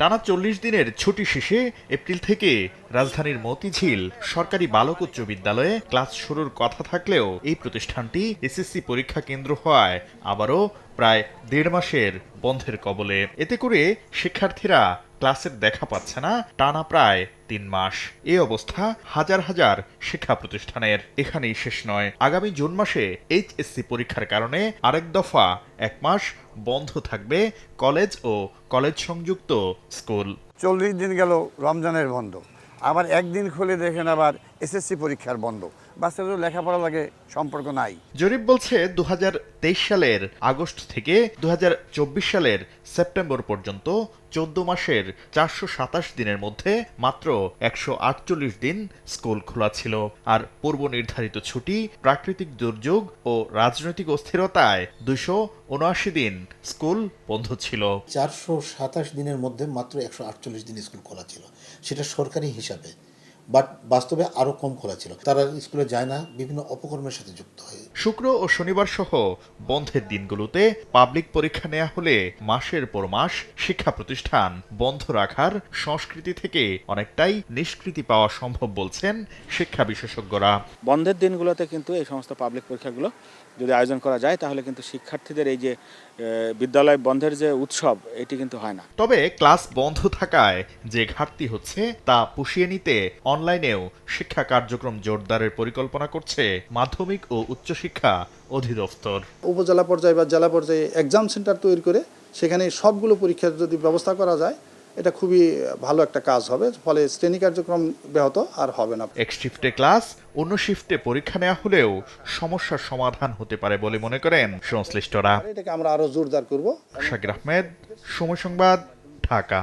টানা ৪০ দিনের ছুটি শেষে এপ্রিল থেকে রাজধানীর মতিঝিল সরকারি বালক উচ্চ বিদ্যালয়ে ক্লাস শুরুর কথা থাকলেও এই প্রতিষ্ঠানটি এসএসসি পরীক্ষা কেন্দ্র হওয়ায় আবারও প্রায় ১.৫ মাসের বন্ধের কবলে। এতে করে শিক্ষার্থীরা ক্লাসের দেখা পাচ্ছে না টানা প্রায় ৩ মাস। এ অবস্থা হাজার হাজার শিক্ষা প্রতিষ্ঠানের। এখানেই শেষ নয়, আগামী জুন মাসে এইচএসসি পরীক্ষার কারণে আরেক দফা ১ মাস বন্ধ থাকবে কলেজ ও কলেজ সংযুক্ত স্কুল। ৪০ দিন গেল রমজানের বন্ধ, আবার একদিন খুলে দেখেন আবার এসএসসি পরীক্ষার বন্ধ। বাচ্চাদের লেখাপড়া লাগে সম্পর্ক নাই। জরিপ বলছে ২০২৩ সালের আগস্ট থেকে ২০২৪ সালের সেপ্টেম্বর পর্যন্ত ১৪ মাসের ৪২৭ দিনের মধ্যে মাত্র ১৪৮ দিন স্কুল খোলা ছিল। আর পূর্ব নির্ধারিত ছুটি, প্রাকৃতিক দুর্যোগ ও রাজনৈতিক অস্থিরতায় ২৭৯ দিন স্কুল বন্ধ ছিল। ৪২৭ দিনের মধ্যে মাত্র ১৪৮ দিন স্কুল খোলা ছিল, সেটা সরকারি হিসাবে। বাট বাস্তবে আরও কম খোলা ছিল। তারা স্কুলে যায় না, বিভিন্ন অপকর্মের সাথে যুক্ত হয়। শুক্র ও শনিবার সহ বন্ধের দিনগুলোতে পাবলিক পরীক্ষা নেওয়া হলে মাসের পর মাস শিক্ষা প্রতিষ্ঠান বন্ধ রাখার সংস্কৃতি থেকে অনেকটাই নিষ্কৃতি পাওয়া সম্ভব বলছেন শিক্ষা বিশেষজ্ঞরা। বন্ধের দিনগুলোতে কিন্তু এই সমস্ত পাবলিক পরীক্ষাগুলো যদি আয়োজন করা যায় তাহলে কিন্তু শিক্ষার্থীদের এই যে বিদ্যালয় বন্ধের যে উৎসব, এটি কিন্তু হয় না। তবে ক্লাস বন্ধ থাকায় যে ঘাটতি হচ্ছে তা পুষিয়ে নিতে অনলাইনেও শিক্ষা কার্যক্রম জোরদারের পরিকল্পনা করছে মাধ্যমিক ও উচ্চশিক্ষা অধিদপ্তর। উপজেলা পর্যায়ে বা জেলা পর্যায়ে এক্সাম সেন্টার তৈরি করে সেখানে সবগুলো পরীক্ষার যদি ব্যবস্থা করা যায়, এটা খুবই ভালো একটা কাজ হবে। ফলে শ্রেণী কার্যক্রম ব্যাহত আর হবে না। এক শিফটে ক্লাস, অন্য শিফটে পরীক্ষা নেওয়া হলেও সমস্যার সমাধান হতে পারে বলে মনে করেন সংশ্লিষ্টরা। এটাকে আমরা আরো জোরদার করব। শাকির আহমেদ, সময় সংবাদ, ঢাকা।